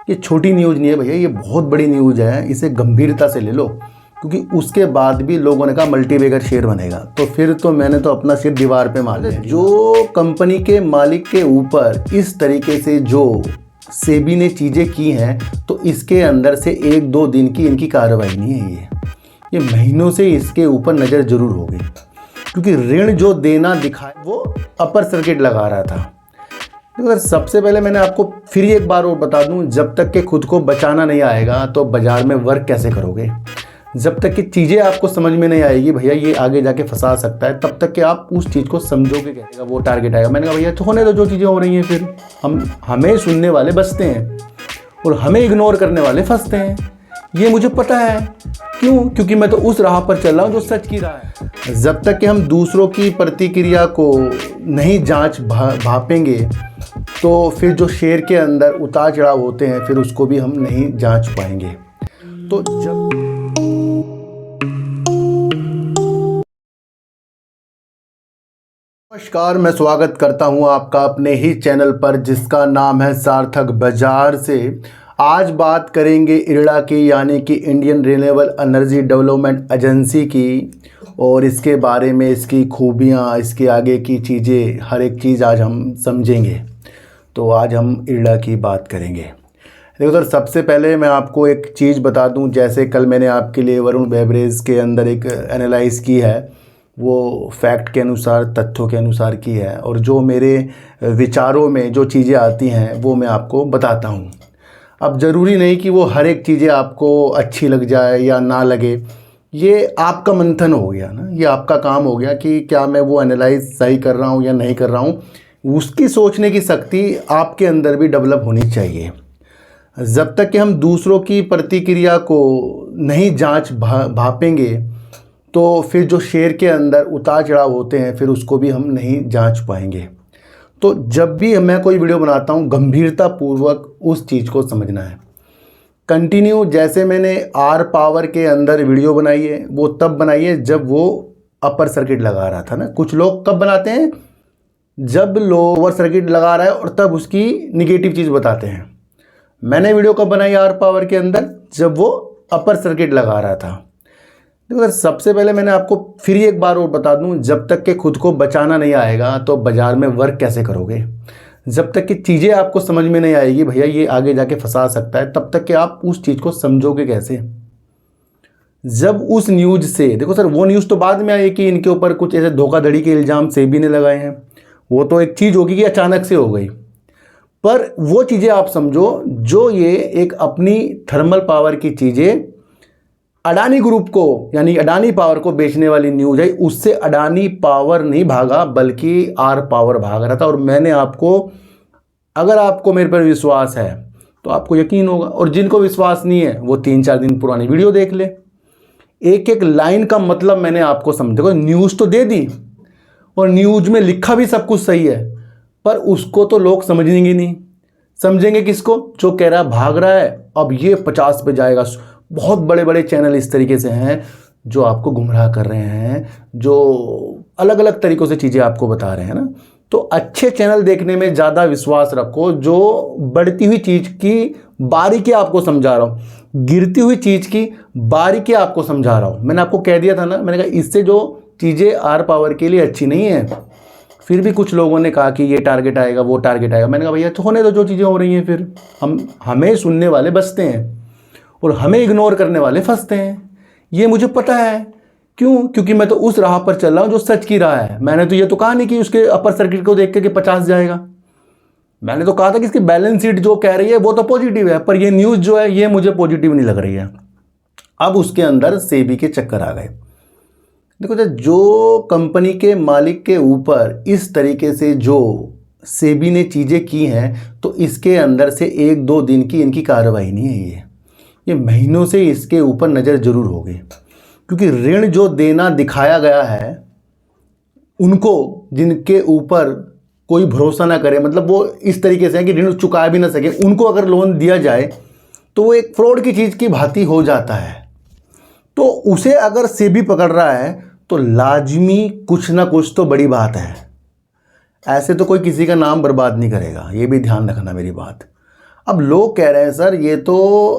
ये छोटी न्यूज़ नहीं है भैया, ये बहुत बड़ी न्यूज़ है, इसे गंभीरता से ले लो। क्योंकि उसके बाद भी लोगों ने कहा मल्टीबैगर शेयर बनेगा, तो फिर तो मैंने तो अपना सिर दीवार पे मार लिया। जो कंपनी के मालिक के ऊपर इस तरीके से जो सेबी ने चीज़ें की हैं, तो इसके अंदर से 1-2 दिन की इनकी कार्रवाई नहीं है। ये महीनों से इसके ऊपर नज़र जरूर होगी, क्योंकि ऋण जो देना दिखाए वो अपर सर्किट लगा रहा था। अगर सबसे पहले मैंने आपको फिर एक बार और बता दूं, जब तक कि खुद को बचाना नहीं आएगा तो बाज़ार में वर्क कैसे करोगे। जब तक कि चीज़ें आपको समझ में नहीं आएगी भैया ये आगे जाके फंसा सकता है, तब तक कि आप उस चीज़ को समझोगे कैसे वो टारगेट आएगा। मैंने कहा भैया तो होने दो जो चीज़ें हो रही हैं, फिर हमें सुनने वाले बचते हैं और हमें इग्नोर करने वाले फंसते हैं। ये मुझे पता है, क्यों? क्योंकि मैं तो उस राह पर चल रहा हूँ जो सच की राह है। जब तक कि हम दूसरों की प्रतिक्रिया को नहीं जांच भापेंगे तो फिर जो शेयर के अंदर उतार चढ़ाव होते हैं फिर उसको भी हम नहीं जांच पाएंगे। तो जब नमस्कार, मैं स्वागत करता हूं आपका अपने ही चैनल पर जिसका नाम है सार्थक बाजार से। आज बात करेंगे इरडा की, यानी कि Indian renewable energy development agency की, और इसके बारे में, इसकी खूबियां, इसके आगे की चीज़ें, हर एक चीज़ आज हम समझेंगे। तो आज हम इरडा की बात करेंगे। देखो सर, सबसे पहले मैं आपको एक चीज़ बता दूं, जैसे कल मैंने आपके लिए वरुण बेवरेज के अंदर एक एनालाइज की है, वो फैक्ट के अनुसार, तथ्यों के अनुसार की है, और जो मेरे विचारों में जो चीज़ें आती हैं वो मैं आपको बताता हूँ। अब ज़रूरी नहीं कि वो हर एक चीज़ें आपको अच्छी लग जाए या ना लगे, ये आपका मंथन हो गया ना, ये आपका काम हो गया कि क्या मैं वो एनालाइज सही कर रहा हूँ या नहीं कर रहा हूँ। उसकी सोचने की शक्ति आपके अंदर भी डेवलप होनी चाहिए। जब तक कि हम दूसरों की प्रतिक्रिया को नहीं जांच भापेंगे तो फिर जो शेयर के अंदर उतार चढ़ाव होते हैं फिर उसको भी हम नहीं जांच पाएंगे। तो जब भी मैं कोई वीडियो बनाता हूँ गंभीरता पूर्वक उस चीज़ को समझना है। कंटिन्यू, जैसे मैंने आर पावर के अंदर वीडियो बनाई है वो तब बनाई है जब वो अपर सर्किट लगा रहा था ना। कुछ लोग कब बनाते हैं, जब लोअर सर्किट लगा रहा है और तब उसकी निगेटिव चीज़ बताते हैं। मैंने वीडियो कब बनाई आर पावर के अंदर, जब वो अपर सर्किट लगा रहा था। देखो सर, सबसे पहले मैंने आपको फिर एक बार और बता दूं, जब तक कि खुद को बचाना नहीं आएगा तो बाज़ार में वर्क कैसे करोगे। जब तक कि चीज़ें आपको समझ में नहीं आएगी भैया ये आगे जाके फंसा सकता है, तब तक कि आप उस चीज़ को समझोगे कैसे। जब उस न्यूज़ से, देखो सर, वो न्यूज़ तो बाद में आई कि इनके ऊपर कुछ ऐसे धोखाधड़ी के इल्ज़ाम सेबी ने लगाए हैं, वो तो एक चीज़ होगी कि अचानक से हो गई। पर वो चीज़ें आप समझो जो ये एक अपनी थर्मल पावर की चीज़ें अडानी ग्रुप को, यानी अडानी पावर को बेचने वाली न्यूज़ है, उससे अडानी पावर नहीं भागा बल्कि आर पावर भाग रहा था। और मैंने आपको, अगर आपको मेरे पर विश्वास है तो आपको यकीन होगा, और जिनको विश्वास नहीं है वो 3-4 दिन पुरानी वीडियो देख ले। एक एक लाइन का मतलब मैंने आपको समझो, न्यूज़ तो दे दी और न्यूज़ में लिखा भी सब कुछ सही है, पर उसको तो लोग समझेंगे नहीं। समझेंगे किसको? जो कह रहा है भाग रहा है अब ये 50 पे जाएगा। बहुत बड़े बड़े चैनल इस तरीके से हैं जो आपको गुमराह कर रहे हैं, जो अलग अलग तरीक़ों से चीज़ें आपको बता रहे हैं ना। तो अच्छे चैनल देखने में ज़्यादा विश्वास रखो, जो बढ़ती हुई चीज़ की बारीकी आपको समझा रहा हूँ, गिरती हुई चीज़ की बारीकी आपको समझा रहा हूँ। मैंने आपको कह दिया था ना, मैंने कहा इससे जो चीज़ें आर पावर के लिए अच्छी नहीं है, फिर भी कुछ लोगों ने कहा कि ये टारगेट आएगा, वो टारगेट आएगा। मैंने कहा भैया तो होने दो जो चीज़ें हो रही हैं, फिर हमें सुनने वाले बचते हैं और हमें इग्नोर करने वाले फंसते हैं। ये मुझे पता है, क्यों? क्योंकि मैं तो उस राह पर चल रहा हूँ जो सच की राह है। मैंने तो ये तो कहा नहीं कि उसके अपर सर्किट को देख के 50 जाएगा। मैंने तो कहा था कि इसकी बैलेंस शीट जो कह रही है वो तो पॉजिटिव है, पर ये न्यूज़ जो है ये मुझे पॉजिटिव नहीं लग रही है। अब उसके अंदर सेबी के चक्कर आ गए। देखो सर, जो कंपनी के मालिक के ऊपर इस तरीके से जो सेबी ने चीज़ें की हैं, तो इसके अंदर से 1-2 दिन की इनकी कार्रवाई नहीं है। ये महीनों से इसके ऊपर नज़र जरूर होगी, क्योंकि ऋण जो देना दिखाया गया है उनको, जिनके ऊपर कोई भरोसा ना करे, मतलब वो इस तरीके से है कि ऋण चुका भी ना सके, उनको अगर लोन दिया जाए तो वो एक फ्रॉड की चीज़ की भांति हो जाता है। तो उसे अगर सेबी पकड़ रहा है तो लाजमी कुछ ना कुछ तो बड़ी बात है। ऐसे तो कोई किसी का नाम बर्बाद नहीं करेगा, ये भी ध्यान रखना मेरी बात। अब लोग कह रहे हैं सर ये तो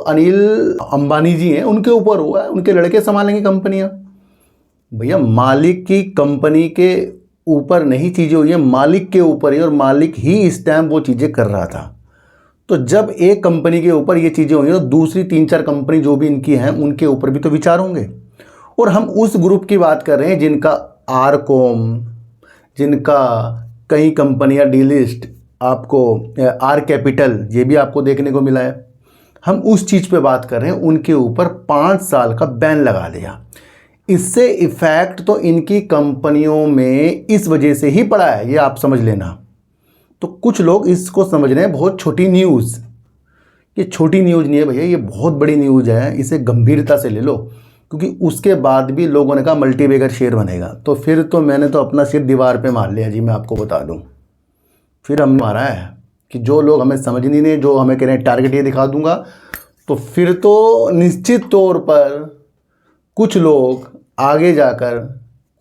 अनिल अंबानी जी हैं, उनके ऊपर हुआ है, उनके लड़के संभालेंगे कंपनियां। भैया मालिक की कंपनी के ऊपर नहीं चीज़ें हुई हैं, मालिक के ऊपर ही, और मालिक ही इस टाइम वो चीज़ें कर रहा था। तो जब एक कंपनी के ऊपर ये चीज़ें हुई तो दूसरी 3-4 कंपनी जो भी इनकी हैं उनके ऊपर भी तो विचार होंगे। और हम उस ग्रुप की बात कर रहे हैं जिनका आरकॉम, जिनका कई कंपनियां डीलिस्ट, आपको आर कैपिटल, ये भी आपको देखने को मिला है। हम उस चीज़ पे बात कर रहे हैं, उनके ऊपर 5 साल का बैन लगा दिया। इससे इफ़ेक्ट तो इनकी कंपनियों में इस वजह से ही पड़ा है, ये आप समझ लेना। तो कुछ लोग इसको समझ रहे हैं बहुत छोटी न्यूज़। ये छोटी न्यूज़ नहीं है भैया, ये बहुत बड़ी न्यूज़ है, इसे गंभीरता से ले लो। क्योंकि उसके बाद भी लोगों ने कहा मल्टीबैगर शेयर बनेगा, तो फिर तो मैंने तो अपना सिर दीवार पे मार लिया जी, मैं आपको बता दूं। फिर हमने मारा है कि जो लोग हमें समझ नहीं रहे, जो हमें कह रहे हैं टारगेट ये दिखा दूंगा, तो फिर तो निश्चित तौर पर कुछ लोग आगे जाकर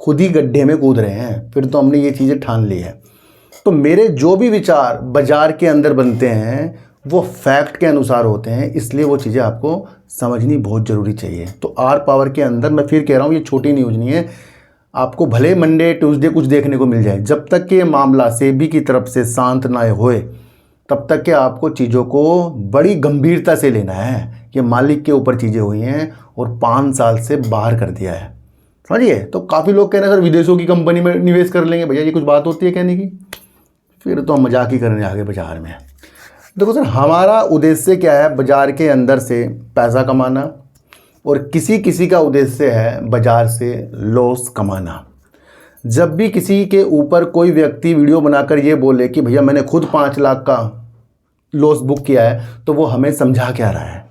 खुद ही गड्ढे में कूद रहे हैं। फिर तो हमने ये चीज़ें ठान ली है। तो मेरे जो भी विचार बाज़ार के अंदर बनते हैं वो फैक्ट के अनुसार होते हैं, इसलिए वो चीज़ें आपको समझनी बहुत ज़रूरी चाहिए। तो आर पावर के अंदर मैं फिर कह रहा हूँ, ये छोटी न्यूज़ नहीं है। आपको भले मंडे ट्यूसडे कुछ देखने को मिल जाए, जब तक कि ये मामला सेबी की तरफ से शांत ना होए तब तक के आपको चीज़ों को बड़ी गंभीरता से लेना है। ये मालिक के ऊपर चीज़ें हुई हैं और 5 साल से बाहर कर दिया है, समझिए। तो काफ़ी लोग कह रहे हैं सर विदेशों की कंपनी में निवेश कर लेंगे। भैया ये कुछ बात होती है कहने की? फिर तो हम मजाक ही करने आगे बाज़ार में। देखो सर, हमारा उद्देश्य क्या है? बाज़ार के अंदर से पैसा कमाना, और किसी किसी का उद्देश्य है बाज़ार से लॉस कमाना। जब भी किसी के ऊपर कोई व्यक्ति वीडियो बनाकर ये बोले कि भैया मैंने खुद 5 लाख का लॉस बुक किया है, तो वो हमें समझा क्या रहा है?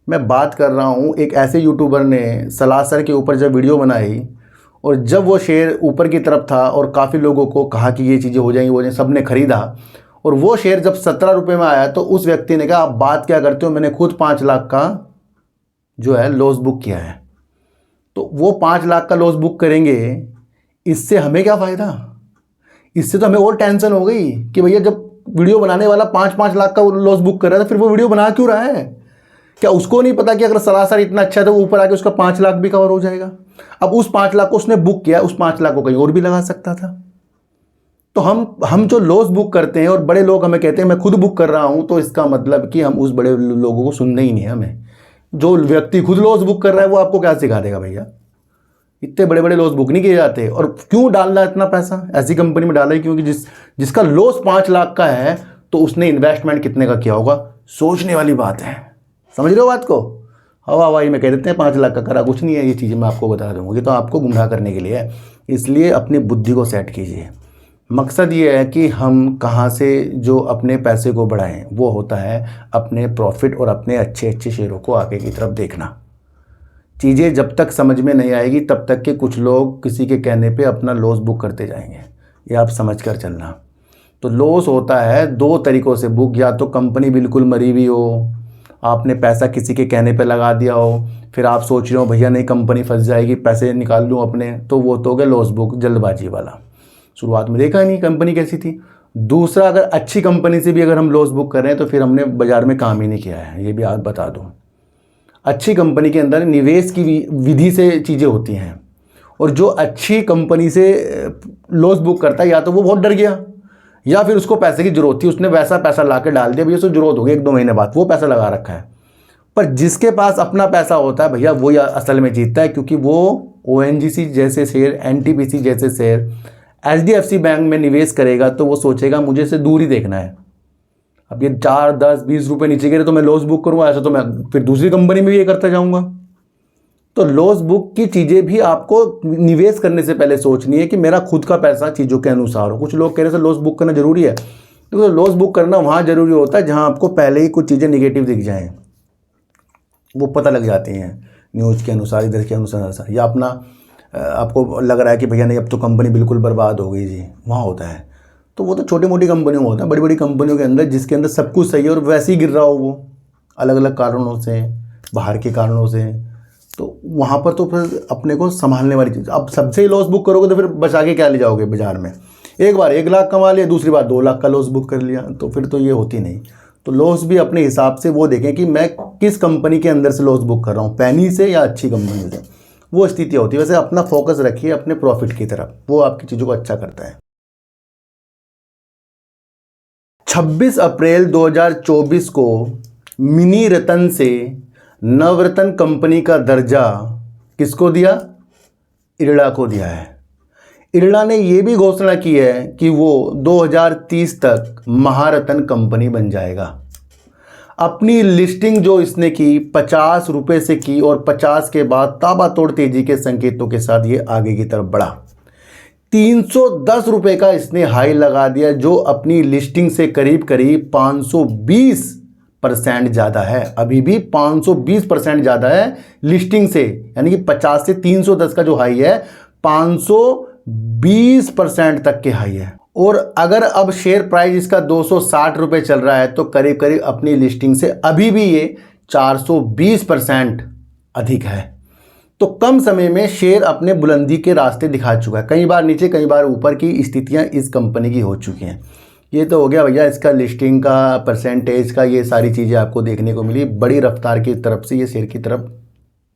मैं बात कर रहा हूँ, एक ऐसे यूट्यूबर ने सलासर के ऊपर जब वीडियो बनाई और जब वो शेयर ऊपर की तरफ था और काफ़ी लोगों को कहा कि ये चीज़ें हो जाएंगी, वो सब ने ख़रीदा, और वो शेयर जब 17 रुपये में आया तो उस व्यक्ति ने कहा आप बात क्या करते हो, मैंने खुद 5 लाख का जो है लॉस बुक किया है। तो वो 5 लाख का लॉस बुक करेंगे, इससे हमें क्या फ़ायदा? इससे तो हमें और टेंशन हो गई कि भैया जब वीडियो बनाने वाला 5-5 लाख का लॉस बुक कर रहा है तो फिर वो वीडियो बना क्यों रहा है? क्या उसको नहीं पता कि अगर सरासर इतना अच्छा है तो ऊपर आके उसका 5 लाख भी कवर हो जाएगा? अब उस 5 लाख को उसने बुक किया, उस 5 लाख को कहीं और भी लगा सकता था। तो हम जो लॉस बुक करते हैं और बड़े लोग हमें कहते हैं मैं खुद बुक कर रहा हूं, तो इसका मतलब कि हम उस बड़े लोगों को सुनना ही नहीं है हमें। जो व्यक्ति खुद लॉस बुक कर रहा है वो आपको क्या सिखा देगा? भैया इतने बड़े बड़े लॉस बुक नहीं किए जाते। और क्यों डालना इतना पैसा ऐसी कंपनी में? डाला ही क्योंकि जिसका लॉस 5 लाख का है तो उसने इन्वेस्टमेंट कितने का किया होगा? सोचने वाली बात है। समझ रहे हो बात को? हवा हवाई में कह देते हैं 5 लाख का करा, कुछ नहीं है। ये चीज़ें मैं आपको बता दूंगा, ये तो आपको गुमराह करने के लिए है। इसलिए अपनी बुद्धि को सेट कीजिए। मकसद ये है कि हम कहाँ से जो अपने पैसे को बढ़ाएं, वो होता है अपने प्रॉफिट और अपने अच्छे अच्छे शेयरों को आगे की तरफ देखना। चीज़ें जब तक समझ में नहीं आएगी तब तक के कुछ लोग किसी के कहने पे अपना लॉस बुक करते जाएंगे, ये आप समझ कर चलना। तो लॉस होता है 2 तरीक़ों से बुक, या तो कंपनी बिल्कुल मरी हुई हो, आपने पैसा किसी के कहने पे लगा दिया हो, फिर आप सोच रहे हो भैया नहीं कंपनी फंस जाएगी, पैसे निकाल लूँ अपने, तो वो तो हो गया लॉस बुक, जल्दबाजी वाला। शुरुआत में देखा नहीं कंपनी कैसी थी। दूसरा, अगर अच्छी कंपनी से भी अगर हम लॉस बुक कर रहे हैं तो फिर हमने बाज़ार में काम ही नहीं किया है, ये भी आप बता दूँ। अच्छी कंपनी के अंदर निवेश की विधि से चीज़ें होती हैं, और जो अच्छी कंपनी से लॉस बुक करता है या तो वो बहुत डर गया या फिर उसको पैसे की ज़रूरत थी, उसने वैसा पैसा ला के डाल दिया, भैया उसको ज़रूरत होगी 1-2 महीने बाद, वो पैसा लगा रखा है। पर जिसके पास अपना पैसा होता है भैया वो असल में जीतता है, क्योंकि वो ONGC जैसे शेयर, NTPC जैसे शेयर, HDFC बैंक में निवेश करेगा तो वो सोचेगा मुझे से दूर ही देखना है। अब ये 4, 10, 20 रुपये नीचे गिरे तो मैं लॉस बुक करूँगा, ऐसा तो मैं फिर दूसरी कंपनी में भी ये करता जाऊँगा। तो लॉस बुक की चीज़ें भी आपको निवेश करने से पहले सोचनी है कि मेरा खुद का पैसा चीज़ों के अनुसार हो। कुछ लोग कह रहे हैं लॉस बुक करना ज़रूरी है, तो लॉस बुक करना वहाँ ज़रूरी होता है जहाँ आपको पहले ही कुछ चीज़ें निगेटिव दिख जाएँ, वो पता लग जाती हैं न्यूज़ के अनुसार, इधर के अनुसार, या अपना आपको लग रहा है कि भैया नहीं अब तो कंपनी बिल्कुल बर्बाद हो गई जी, वहाँ होता है। तो वो तो छोटी मोटी कंपनियों में होता है। बड़ी बड़ी कंपनियों के अंदर जिसके अंदर सब कुछ सही है और वैसे ही गिर रहा हो वो अलग अलग कारणों से, बाहर के कारणों से, तो वहाँ पर तो फिर अपने को संभालने वाली चीज़। अब सबसे ही लॉस बुक करोगे तो फिर बचा के क्या ले जाओगे बाज़ार में? एक बार 1 लाख कमा लिया, दूसरी बार 2 लाख का लॉस बुक कर लिया, तो फिर तो ये होती नहीं। तो लॉस भी अपने हिसाब से वो देखें कि मैं किस कंपनी के अंदर से लॉस बुक कर रहा हूँ, पैनी से या अच्छी कंपनी से, वो स्थिति होती है। वैसे अपना फोकस रखिए अपने प्रॉफिट की तरफ, वो आपकी चीज़ों को अच्छा करता है। 26 अप्रैल 2024 को मिनी रतन से नवरत्न कंपनी का दर्जा किसको दिया? इरड़ा को दिया है। इरड़ा ने यह भी घोषणा की है कि वो 2030 तक महारत्न कंपनी बन जाएगा। अपनी लिस्टिंग जो इसने की 50 रुपये से की और 50 के बाद ताबड़तोड़ तेजी के संकेतों के साथ ये आगे की तरफ बढ़ा। 310 रुपये का इसने हाई लगा दिया, जो अपनी लिस्टिंग से करीब करीब 520% ज़्यादा है। अभी भी 520% ज़्यादा है लिस्टिंग से, यानी कि 50 से 310 का जो हाई है 520% तक के हाई है। और अगर अब शेयर प्राइस इसका 260 रुपये चल रहा है तो करीब करीब अपनी लिस्टिंग से अभी भी ये 420% अधिक है। तो कम समय में शेयर अपने बुलंदी के रास्ते दिखा चुका है। कई बार नीचे कई बार ऊपर की स्थितियां इस कंपनी की हो चुकी हैं। ये तो हो गया भैया इसका लिस्टिंग का, परसेंटेज का, ये सारी चीज़ें आपको देखने को मिली। बड़ी रफ्तार की तरफ से ये शेयर की तरफ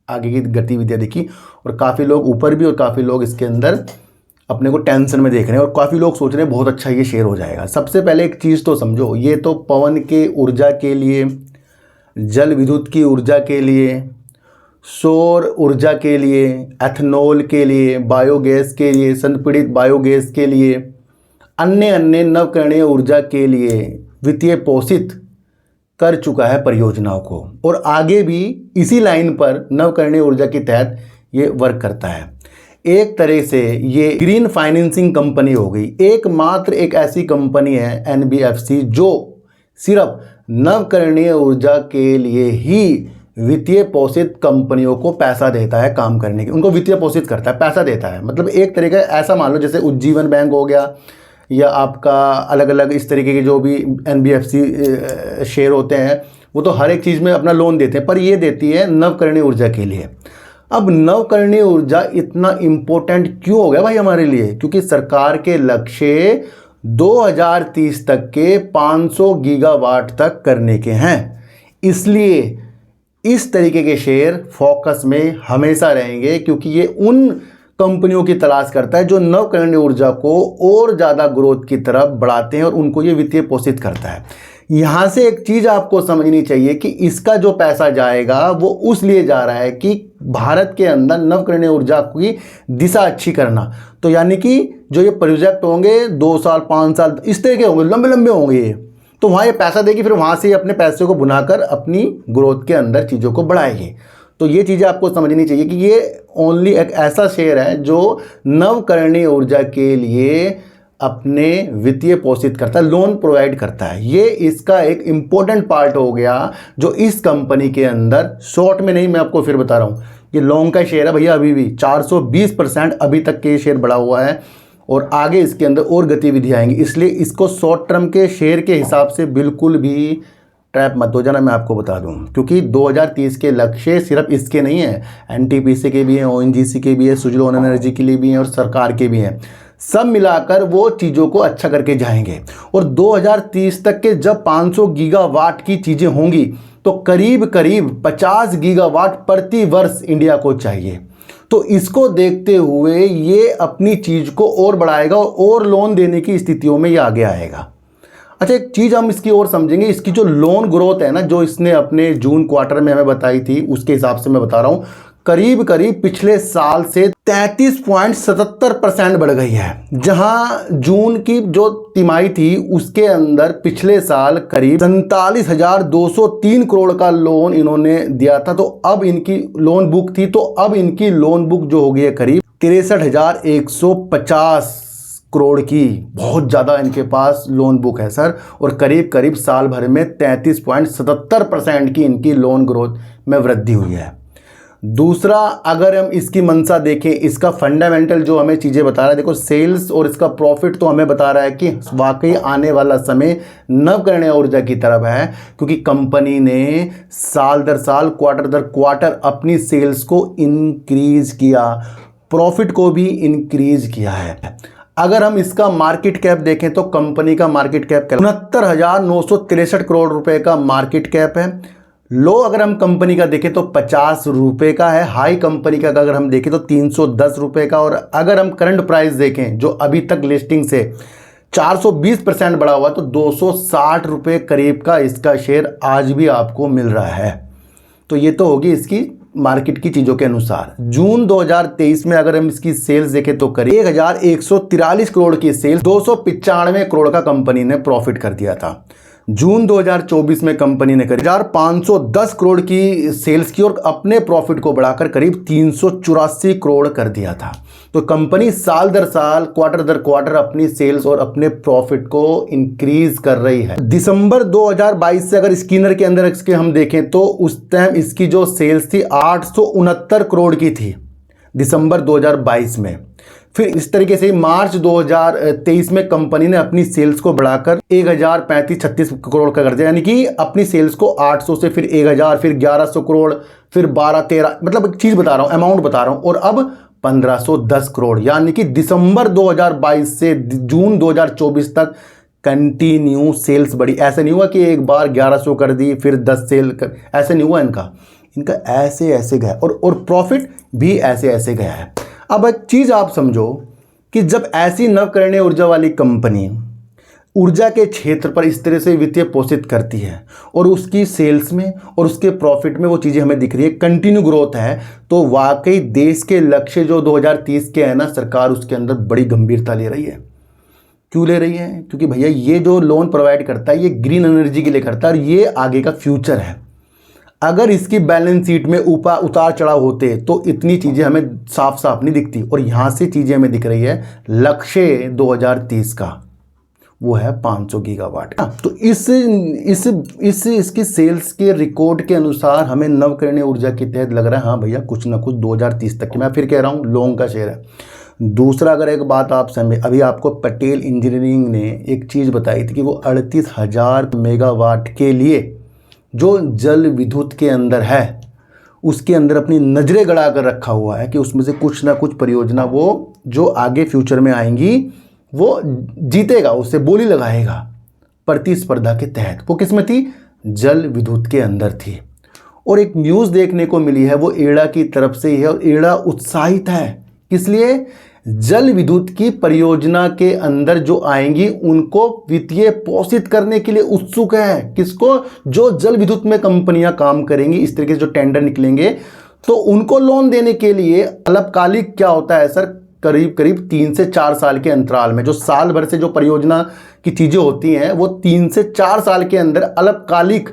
आगे की गतिविधियाँ दिखी और काफ़ी लोग ऊपर भी और काफ़ी लोग इसके अंदर अपने को टेंशन में देख रहे हैं और काफ़ी लोग सोच रहे हैं बहुत अच्छा ये शेयर हो जाएगा। सबसे पहले एक चीज़ तो समझो, ये तो पवन के ऊर्जा के लिए, जल विद्युत की ऊर्जा के लिए, सौर ऊर्जा के लिए, एथनॉल के लिए, बायोगैस के लिए, संपीड़ित बायोगैस के लिए, अन्य अन्य नवकरणीय ऊर्जा के लिए वित्तीय पोषित कर चुका है परियोजनाओं को और आगे भी इसी लाइन पर नवकरणीय ऊर्जा के तहत ये वर्क करता है। एक तरह से ये ग्रीन फाइनेंसिंग कंपनी हो गई। एकमात्र एक ऐसी कंपनी है NBFC जो सिर्फ नवकरणीय ऊर्जा के लिए ही वित्तीय पोषित कंपनियों को पैसा देता है काम करने की, उनको वित्तीय पोषित करता है, पैसा देता है। मतलब एक तरीका ऐसा मान लो जैसे उज्जीवन बैंक हो गया या आपका अलग अलग इस तरीके के जो भी NBFC शेयर होते हैं, वो तो हर एक चीज़ में अपना लोन देते हैं, पर ये देती है नवकरणीय ऊर्जा के लिए। अब नवकरणीय ऊर्जा इतना इम्पोर्टेंट क्यों हो गया भाई हमारे लिए? क्योंकि सरकार के लक्ष्य 2030 तक के 500 गीगावाट तक करने के हैं। इसलिए इस तरीके के शेयर फोकस में हमेशा रहेंगे, क्योंकि ये उन कंपनियों की तलाश करता है जो नवकरणीय ऊर्जा को और ज़्यादा ग्रोथ की तरफ बढ़ाते हैं और उनको ये वित्तीय पोषित करता है। यहाँ से एक चीज़ आपको समझनी चाहिए कि इसका जो पैसा जाएगा वो उस लिए जा रहा है कि भारत के अंदर नवकरणीय ऊर्जा की दिशा अच्छी करना। तो यानी कि जो ये प्रोजेक्ट होंगे 2 साल 5 साल इस तरह के होंगे, लंबे लंबे होंगे ये, तो वहाँ ये पैसा देगी, फिर वहाँ से अपने पैसे को बुनाकर अपनी ग्रोथ के अंदर चीज़ों को बढ़ाएगी। तो ये चीज़ें आपको समझनी चाहिए कि ये ओनली एक ऐसा शेयर है जो नवकरणीय ऊर्जा के लिए अपने वित्तीय पोषित करता है, लोन प्रोवाइड करता है। ये इसका एक इम्पोर्टेंट पार्ट हो गया जो इस कंपनी के अंदर शॉर्ट में नहीं, मैं आपको फिर बता रहा हूँ, ये लॉन्ग का शेयर है भैया। अभी भी 420% अभी तक के शेयर बढ़ा हुआ है और आगे इसके अंदर और गतिविधियाँ आएंगी। इसलिए इसको शॉर्ट टर्म के शेयर के हिसाब से बिल्कुल भी ट्रैप मत हो जाना, मैं आपको बता दूं, क्योंकि 2030 के लक्ष्य सिर्फ इसके नहीं है, NTPC के भी हैं, ONGC के भी है, सुजलोन एनर्जी के लिए भी हैं और सरकार के भी हैं। सब मिलाकर वो चीज़ों को अच्छा करके जाएंगे और 2030 तक के जब 500 गीगावाट की चीज़ें होंगी तो करीब करीब 50 गीगावाट प्रति वर्ष इंडिया को चाहिए। तो इसको देखते हुए ये अपनी चीज़ को और बढ़ाएगा और लोन देने की स्थितियों में ये आगे आएगा। अच्छा, एक चीज़ हम इसकी और समझेंगे, इसकी जो लोन ग्रोथ है ना, जो इसने अपने जून क्वार्टर में हमें बताई थी, उसके हिसाब से मैं बता रहा हूँ, करीब करीब पिछले साल से 33.77% बढ़ गई है। जहां जून की जो तिमाही थी उसके अंदर पिछले साल करीब 47,203 करोड़ का लोन इन्होंने दिया था, तो अब इनकी लोन बुक थी, तो अब इनकी लोन बुक जो हो गई है करीब 63,150 करोड़ की। बहुत ज़्यादा इनके पास लोन बुक है सर, और करीब करीब साल भर में 33.77% की इनकी लोन ग्रोथ में वृद्धि हुई है। दूसरा, अगर हम इसकी मंशा देखें, इसका फंडामेंटल जो हमें चीज़ें बता रहा है, देखो सेल्स और इसका प्रॉफिट तो हमें बता रहा है कि वाकई आने वाला समय नवकरणीय ऊर्जा की तरफ है, क्योंकि कंपनी ने साल दर साल, क्वार्टर दर क्वार्टर अपनी सेल्स को इंक्रीज किया, प्रॉफिट को भी इंक्रीज किया है। अगर हम इसका मार्केट कैप देखें तो कंपनी का मार्केट कैप 69,963 करोड़ रुपए का मार्केट कैप है। लो अगर हम कंपनी का देखें तो 50 रुपए का है। हाई कंपनी का अगर हम देखें तो 310 रुपए का। और अगर हम करंट प्राइस देखें जो अभी तक लिस्टिंग से 420% बढ़ा हुआ तो 260 रुपये करीब का इसका शेयर आज भी आपको मिल रहा है। तो ये तो होगी इसकी मार्केट की चीज़ों के अनुसार। जून 2023 में अगर हम इसकी सेल्स देखें तो करीब 1143 करोड़ की सेल्स, 295 करोड़ का कंपनी ने प्रॉफिट कर दिया था। जून 2024 में कंपनी ने करीब 1510 करोड़ की सेल्स की और अपने प्रॉफिट को बढ़ाकर करीब 384 करोड़ कर दिया था। तो कंपनी साल दर साल, क्वार्टर दर क्वार्टर अपनी सेल्स और अपने प्रॉफिट को इंक्रीज कर रही है। दिसंबर 2022 से अगर स्कैनर के अंदर इसके हम देखें तो उस टाइम इसकी जो सेल्स थी 869 करोड़ की थी दिसंबर 2022 में। फिर इस तरीके से मार्च 2023 में कंपनी ने अपनी सेल्स को बढ़ाकर 1035-36 करोड़ का कर दिया, यानी कि अपनी सेल्स को 800 से फिर 1000, फिर 1100 करोड़, फिर 12-13, मतलब एक चीज़ बता रहा हूँ, अमाउंट बता रहा हूँ। और अब 1510 करोड़, यानी कि दिसंबर 2022 से जून 2024 तक कंटिन्यू सेल्स बढ़ी। ऐसे नहीं हुआ कि एक बार 1100 कर दी फिर 10 सेल कर, ऐसे नहीं हुआ इनका ऐसे ऐसे गया। और प्रॉफिट भी ऐसे ऐसे गया है। अब एक चीज़ आप समझो कि जब ऐसी नवकरणीय ऊर्जा वाली कंपनी ऊर्जा के क्षेत्र पर इस तरह से वित्तीय पोषित करती है और उसकी सेल्स में और उसके प्रॉफिट में वो चीज़ें हमें दिख रही है, कंटिन्यू ग्रोथ है, तो वाकई देश के लक्ष्य जो 2030 के हैं ना, सरकार उसके अंदर बड़ी गंभीरता ले रही है। क्यों ले रही है? क्योंकि भैया ये जो लोन प्रोवाइड करता है ये ग्रीन एनर्जी के लिए करता है और ये आगे का फ्यूचर है। अगर इसकी बैलेंस शीट में उतार चढ़ाव होते तो इतनी चीज़ें हमें साफ साफ नहीं दिखती। और यहाँ से चीज़ें हमें दिख रही है। लक्ष्य 2030 का वो है 500 गीगावाट का। तो इसकी सेल्स के रिकॉर्ड के अनुसार हमें नवकरणीय ऊर्जा के तहत लग रहा है हाँ भैया कुछ ना कुछ 2030 तक की, मैं फिर कह रहा हूँ, लॉन्ग का शेयर है। दूसरा, अगर एक बात आप समझे, अभी आपको पटेल इंजीनियरिंग ने एक चीज़ बताई थी कि वो 38,000 मेगावाट के लिए जो जल विद्युत के अंदर है उसके अंदर अपनी नज़रें गड़ा कर रखा हुआ है कि उसमें से कुछ ना कुछ परियोजना वो जो आगे फ्यूचर में आएंगी वो जीतेगा, उससे बोली लगाएगा प्रतिस्पर्धा के तहत। वो किस में थी? जल विद्युत के अंदर थी। और एक न्यूज़ देखने को मिली है वो एड़ा की तरफ से ही है और एड़ा उत्साहित है। किस लिए? जल विद्युत की परियोजना के अंदर जो आएंगी उनको वित्तीय पोषित करने के लिए उत्सुक है। किसको? जो जल विद्युत में कंपनियां काम करेंगी, इस तरीके से जो टेंडर निकलेंगे तो उनको लोन देने के लिए अल्पकालिक क्या होता है सर, करीब करीब 3 से 4 साल के अंतराल में, जो साल भर से जो परियोजना की चीज़ें होती हैं वो 3 से 4 साल के अंदर अल्पकालिक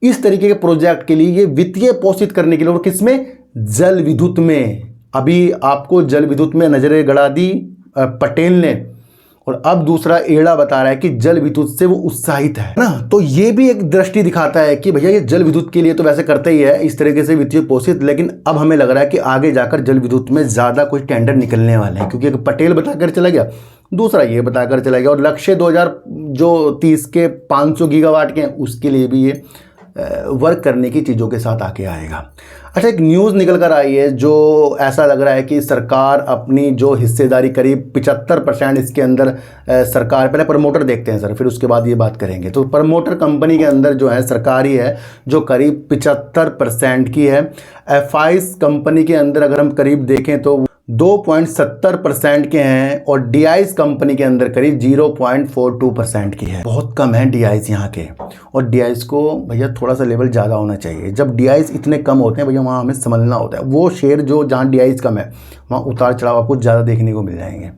इस तरीके के प्रोजेक्ट के लिए ये वित्तीय पोषित करने के लिए। और किसमें? जल विद्युत में। अभी आपको जल विद्युत में नजरें गड़ा दी पटेल ने, और अब दूसरा एड़ा बता रहा है कि जल विद्युत से वो उत्साहित है ना। तो ये भी एक दृष्टि दिखाता है कि भैया ये जल विद्युत के लिए तो वैसे करते ही है इस तरीके से वित्तीय पोषित, लेकिन अब हमें लग रहा है कि आगे जाकर जल विद्युत में ज़्यादा कुछ टेंडर निकलने वाले हैं, क्योंकि एक पटेल बताकर चला गया, दूसरा ये बताकर चला गया, और लक्ष्य 2030 के 500 गीगावाट के उसके लिए भी ये वर्क करने की चीज़ों के साथ आके आएगा। अच्छा, एक न्यूज़ निकल कर आई है जो ऐसा लग रहा है कि सरकार अपनी जो हिस्सेदारी करीब 75% इसके अंदर सरकार, पहले प्रमोटर देखते हैं सर फिर उसके बाद ये बात करेंगे। तो प्रमोटर कंपनी के अंदर जो है सरकारी है जो करीब 75% की है। एफआईज कंपनी के अंदर अगर हम करीब देखें तो 2.70% के हैं और डीआईज कंपनी के अंदर करीब 0.42% की है। बहुत कम है डीआईज यहाँ के, और डीआईज को भैया थोड़ा सा लेवल ज़्यादा होना चाहिए। जब डीआईज इतने कम होते हैं भैया वहाँ हमें समझना होता है, वो शेयर जो जहाँ डीआईज कम है वहाँ उतार चढ़ाव आपको ज़्यादा देखने को मिल जाएंगे।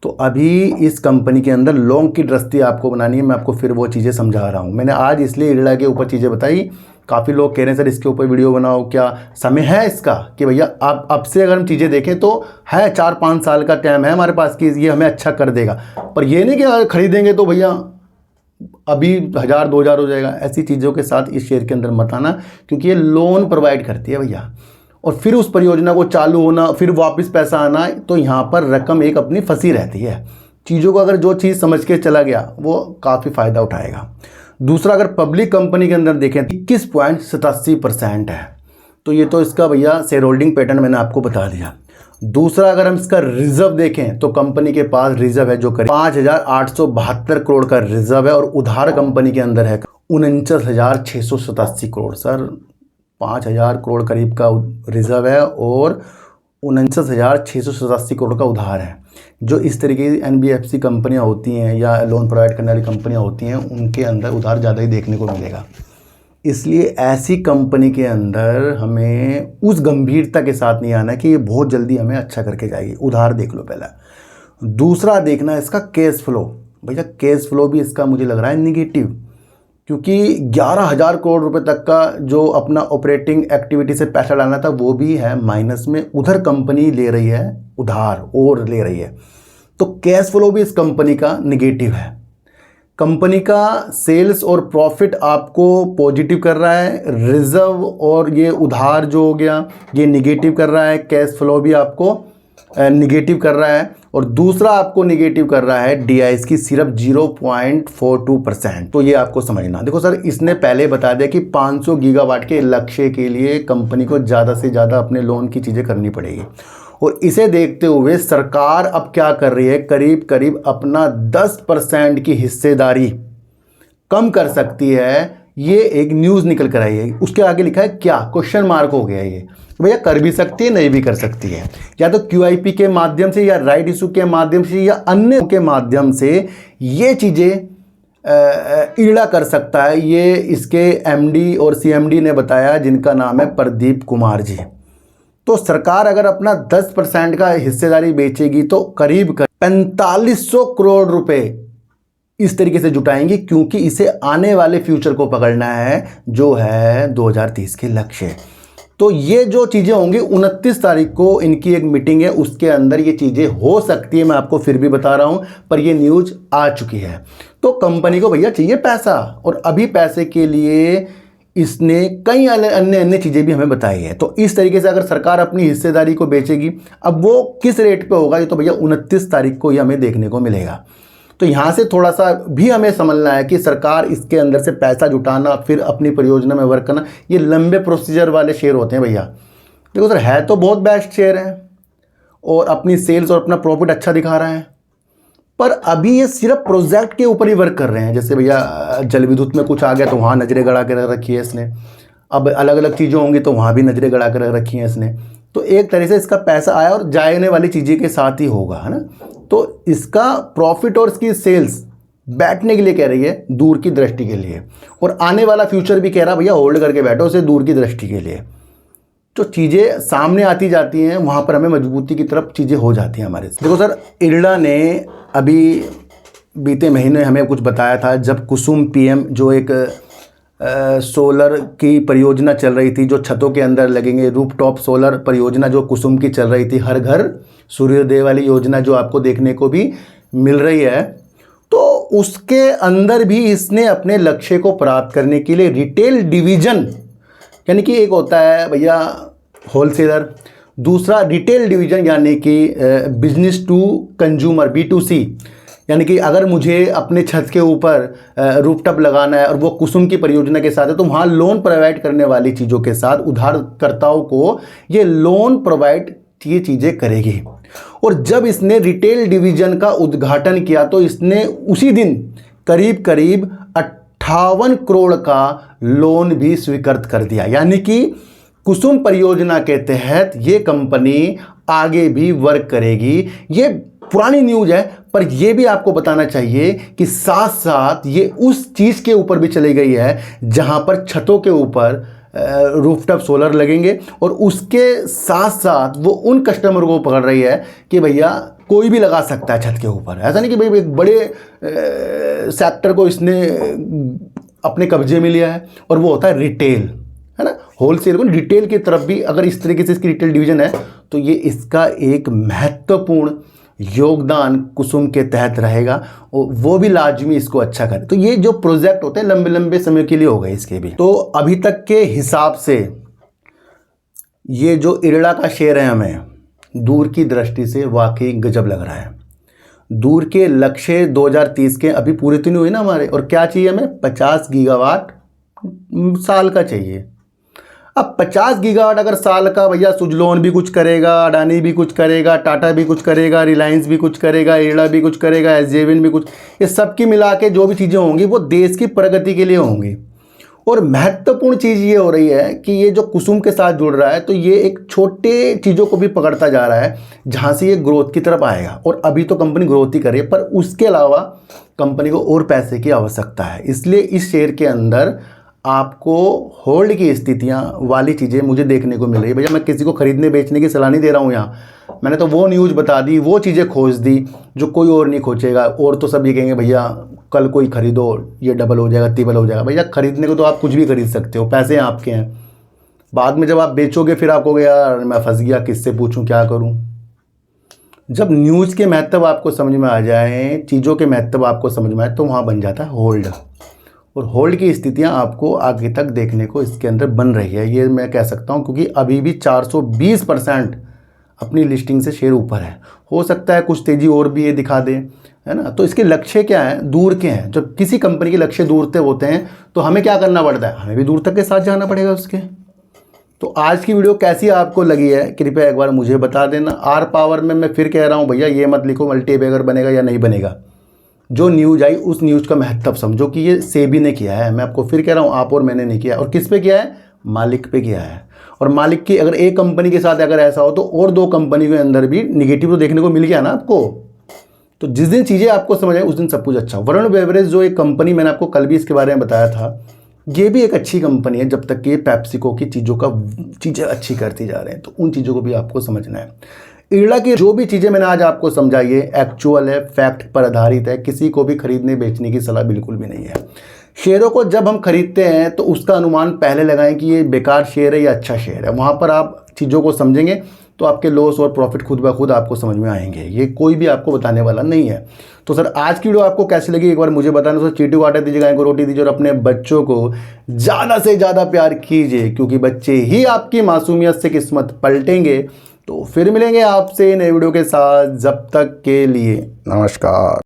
तो अभी इस कंपनी के अंदर लॉन्ग की दृष्टि आपको बनानी है, मैं आपको फिर वो चीज़ें समझा रहा हूँ। मैंने आज इसलिए इरड़ा के ऊपर चीज़ें बताई, काफ़ी लोग कह रहे हैं सर इसके ऊपर वीडियो बनाओ, क्या समय है इसका? कि भैया आप अब से अगर हम चीज़ें देखें तो है 4-5 साल का टाइम है हमारे पास कि ये हमें अच्छा कर देगा, पर ये नहीं कि खरीदेंगे तो भैया अभी 1000-2000 हो जाएगा। ऐसी चीज़ों के साथ इस शेयर के अंदर मत आना, क्योंकि ये लोन प्रोवाइड करती है भैया, और फिर उस परियोजना को चालू होना फिर वापस पैसा आना, तो यहाँ पर रकम एक अपनी फंसी रहती है। चीज़ों को अगर जो चीज़ समझ के चला गया वो काफ़ी फ़ायदा उठाएगा। दूसरा, अगर पब्लिक कंपनी के अंदर देखें 21.87% है, तो ये तो इसका भैया शेयर होल्डिंग पैटर्न मैंने आपको बता दिया। दूसरा, अगर हम इसका रिजर्व देखें तो कंपनी के पास रिजर्व है जो करीब 5,872 करोड़ का रिजर्व है, और उधार कंपनी के अंदर है 49,687 करोड़। सर 5,000 करोड़ करीब का रिजर्व है और 49,687 करोड़ का उधार है। जो इस तरीके की NBFC कंपनियां होती हैं या लोन प्रोवाइड करने वाली कंपनियां होती हैं, उनके अंदर उधार ज़्यादा ही देखने को मिलेगा। इसलिए ऐसी कंपनी के अंदर हमें उस गंभीरता के साथ नहीं आना कि ये बहुत जल्दी हमें अच्छा करके जाएगी। उधार देख लो पहला। दूसरा देखना इसका कैश फ्लो। भैया कैश फ्लो भी इसका मुझे लग रहा है निगेटिव, क्योंकि 11,000 करोड़ रुपए तक का जो अपना ऑपरेटिंग एक्टिविटी से पैसा डालना था वो भी है माइनस में। उधर कंपनी ले रही है उधार और ले रही है, तो कैश फ्लो भी इस कंपनी का निगेटिव है। कंपनी का सेल्स और प्रॉफिट आपको पॉजिटिव कर रहा है, रिजर्व और ये उधार जो हो गया ये निगेटिव कर रहा है, कैश फ्लो भी आपको निगेटिव कर रहा है, और दूसरा आपको निगेटिव कर रहा है DIS की सिर्फ 0.42%। तो ये आपको समझना। देखो सर, इसने पहले बता दिया कि 500 गीगावाट के लक्ष्य के लिए कंपनी को ज़्यादा से ज़्यादा अपने लोन की चीज़ें करनी पड़ेगी, और इसे देखते हुए सरकार अब क्या कर रही है, करीब करीब अपना 10% की हिस्सेदारी कम कर सकती है। ये एक न्यूज़ निकल कर आई है। उसके आगे लिखा है क्या, क्वेश्चन मार्क हो गया ये। भैया कर भी सकती है, नहीं भी कर सकती है, या तो QIP के माध्यम से या राइट इशू के माध्यम से या अन्य के माध्यम से ये चीज़ें ईड़ा कर सकता है। ये इसके MD और CMD ने बताया, जिनका नाम है प्रदीप कुमार जी। तो सरकार अगर अपना 10% का हिस्सेदारी बेचेगी तो करीब 4500 करोड़ रुपए इस तरीके से जुटाएंगी, क्योंकि इसे आने वाले फ्यूचर को पकड़ना है जो है 2030 के लक्ष्य। तो ये जो चीज़ें होंगी 29 तारीख को इनकी एक मीटिंग है, उसके अंदर ये चीज़ें हो सकती है। मैं आपको फिर भी बता रहा हूँ, पर ये न्यूज़ आ चुकी है। तो कंपनी को भैया चाहिए पैसा, और अभी पैसे के लिए इसने कई अन्य चीज़ें भी हमें बताई है। तो इस तरीके से अगर सरकार अपनी हिस्सेदारी को बेचेगी, अब वो किस रेट पे होगा ये तो भैया 29 तारीख को ही हमें देखने को मिलेगा। तो यहाँ से थोड़ा सा भी हमें समझना है कि सरकार इसके अंदर से पैसा जुटाना, फिर अपनी परियोजना में वर्क करना, ये लंबे प्रोसीजर वाले शेयर होते हैं भैया। देखो सर, है तो बहुत बेस्ट शेयर है और अपनी सेल्स और अपना प्रॉफिट अच्छा दिखा रहा है, पर अभी ये सिर्फ प्रोजेक्ट के ऊपर ही वर्क कर रहे हैं। जैसे भैया जल विद्युत में कुछ आ गया तो वहाँ नज़रें गड़ा कर रखी है इसने, अब अलग अलग चीज़ें होंगी तो वहाँ भी नज़रें गड़ा कर रखी हैं इसने। तो एक तरह से इसका पैसा आया और जाने वाली चीज़ें के साथ ही होगा, है ना। तो इसका प्रॉफिट और इसकी सेल्स बैठने के लिए कह रही है, दूर की दृष्टि के लिए, और आने वाला फ्यूचर भी कह रहा भैया होल्ड करके बैठो उसे दूर की दृष्टि के लिए। जो चीज़ें सामने आती जाती हैं वहाँ पर हमें मजबूती की तरफ चीज़ें हो जाती हैं हमारे। देखो सर, IREDA ने अभी बीते महीने हमें कुछ बताया था, जब कुसुम PM जो एक सोलर की परियोजना चल रही थी, जो छतों के अंदर लगेंगे, रूफटॉप सोलर परियोजना जो कुसुम की चल रही थी, हर घर सूर्योदय वाली योजना जो आपको देखने को भी मिल रही है, तो उसके अंदर भी इसने अपने लक्ष्य को प्राप्त करने के लिए रिटेल डिवीज़न, यानी कि एक होता है भैया होलसेलर, दूसरा रिटेल डिवीज़न यानी कि बिजनेस टू कंज्यूमर B2C, यानी कि अगर मुझे अपने छत के ऊपर रूफटॉप लगाना है और वो कुसुम की परियोजना के साथ है, तो वहाँ लोन प्रोवाइड करने वाली चीज़ों के साथ उधारकर्ताओं को ये लोन प्रोवाइड ये चीज़ें करेगी। और जब इसने रिटेल डिवीज़न का उद्घाटन किया तो इसने उसी दिन करीब करीब 58 करोड़ का लोन भी स्वीकृत कर दिया, यानी कि कुसुम परियोजना के तहत ये कंपनी आगे भी वर्क करेगी। ये पुरानी न्यूज़ है, पर यह भी आपको बताना चाहिए कि साथ साथ ये उस चीज़ के ऊपर भी चली गई है जहां पर छतों के ऊपर रूफटॉप सोलर लगेंगे, और उसके साथ साथ वो उन कस्टमर को पकड़ रही है कि भैया कोई भी लगा सकता है छत के ऊपर। ऐसा नहीं कि भाई एक बड़े सेक्टर को इसने अपने कब्जे में लिया है, और वो होता है रिटेल, है ना, होलसेल को रिटेल की तरफ भी अगर इस तरीके से इसकी रिटेल डिवीज़न है तो ये इसका एक महत्वपूर्ण योगदान कुसुम के तहत रहेगा, और वो भी लाजमी इसको अच्छा करे। तो ये जो प्रोजेक्ट होते हैं लंबे लंबे समय के लिए हो गए इसके भी। तो अभी तक के हिसाब से ये जो IREDA का शेयर है हमें दूर की दृष्टि से वाकई गजब लग रहा है। दूर के लक्ष्य 2030 के अभी पूरे तो नहीं हुए ना हमारे, और क्या चाहिए हमें 50 गीगावाट साल का चाहिए। अब 50 गीगावाट अगर साल का, भैया सुजलोन भी कुछ करेगा, अडानी भी कुछ करेगा, टाटा भी कुछ करेगा, रिलायंस भी कुछ करेगा, इरला भी कुछ करेगा, एसजेवीएन भी कुछ, ये सब की मिला के जो भी चीज़ें होंगी वो देश की प्रगति के लिए होंगी। और महत्वपूर्ण चीज़ ये हो रही है कि ये जो कुसुम के साथ जुड़ रहा है तो ये एक छोटे चीज़ों को भी पकड़ता जा रहा है जहाँ से ये ग्रोथ की तरफ आएगा। और अभी तो कंपनी ग्रोथ ही कर रही है, पर उसके अलावा कंपनी को और पैसे की आवश्यकता है। इसलिए इस शेयर के अंदर आपको होल्ड की स्थितियाँ वाली चीज़ें मुझे देखने को मिल रही है। भैया मैं किसी को खरीदने बेचने की सलाह नहीं दे रहा हूँ यहाँ, मैंने तो वो न्यूज़ बता दी, वो चीज़ें खोज दी जो कोई और नहीं खोजेगा। और तो सब ये कहेंगे भैया कल कोई खरीदो, ये डबल हो जाएगा, ट्रिपल हो जाएगा। भैया खरीदने को तो आप कुछ भी खरीद सकते हो, पैसे आपके हैं। बाद में जब आप बेचोगे फिर आप कहोगे यार मैं फंस गया, किससे पूछूं, क्या करूं। जब न्यूज़ के महत्व आपको समझ में आ जाए, चीज़ों के महत्व आपको समझ में आए, तो वहाँ बन जाता है होल्ड। और होल्ड की स्थितियाँ आपको आगे तक देखने को इसके अंदर बन रही है, ये मैं कह सकता हूँ, क्योंकि अभी भी 420% अपनी लिस्टिंग से शेयर ऊपर है। हो सकता है कुछ तेज़ी और भी ये दिखा दे, है ना। तो इसके लक्ष्य क्या हैं, दूर के हैं। जब किसी कंपनी के लक्ष्य दूर तक होते हैं तो हमें क्या करना पड़ता है, हमें भी दूर तक के साथ जाना पड़ेगा उसके। तो आज की वीडियो कैसी आपको लगी है कृपया एक बार मुझे बता देना। आर पावर में मैं फिर कह रहा हूँ भैया ये मत लिखो मल्टीबैगर बनेगा या नहीं बनेगा। जो न्यूज़ आई उस न्यूज़ का महत्व समझो कि ये सेबी ने किया है। मैं आपको फिर कह रहा हूँ, आप और मैंने नहीं किया। और किस पे किया है, मालिक पे किया है। और मालिक की अगर एक कंपनी के साथ अगर ऐसा हो तो और 2 कंपनी के अंदर भी निगेटिव तो देखने को मिल गया ना आपको। तो जिस दिन चीज़ें आपको समझ आए उस दिन सब कुछ अच्छा। वरुण बेवरेज जो एक कंपनी, मैंने आपको कल भी इसके बारे में बताया था, ये भी एक अच्छी कंपनी है जब तक कि पेप्सिको की चीज़ें अच्छी करती जा रहे हैं। तो उन चीज़ों को भी आपको समझना है। इरला की जो भी चीज़ें मैंने आज आपको समझाई है एक्चुअल है, फैक्ट पर आधारित है, किसी को भी खरीदने बेचने की सलाह बिल्कुल भी नहीं है। शेयरों को जब हम खरीदते हैं तो उसका अनुमान पहले लगाएं कि ये बेकार शेयर है या अच्छा शेयर है। वहाँ पर आप चीज़ों को समझेंगे तो आपके लॉस और प्रॉफिट खुद ब खुद आपको समझ में आएंगे। ये कोई भी आपको बताने वाला नहीं है। तो सर आज की वीडियो आपको कैसी लगी एक बार मुझे बताना। सर चींटी को आटा दीजिए, गाय को रोटी दीजिए और अपने बच्चों को ज़्यादा से ज़्यादा प्यार कीजिए, क्योंकि बच्चे ही आपकी मासूमियत से किस्मत पलटेंगे। तो फिर मिलेंगे आपसे नए वीडियो के साथ, जब तक के लिए नमस्कार।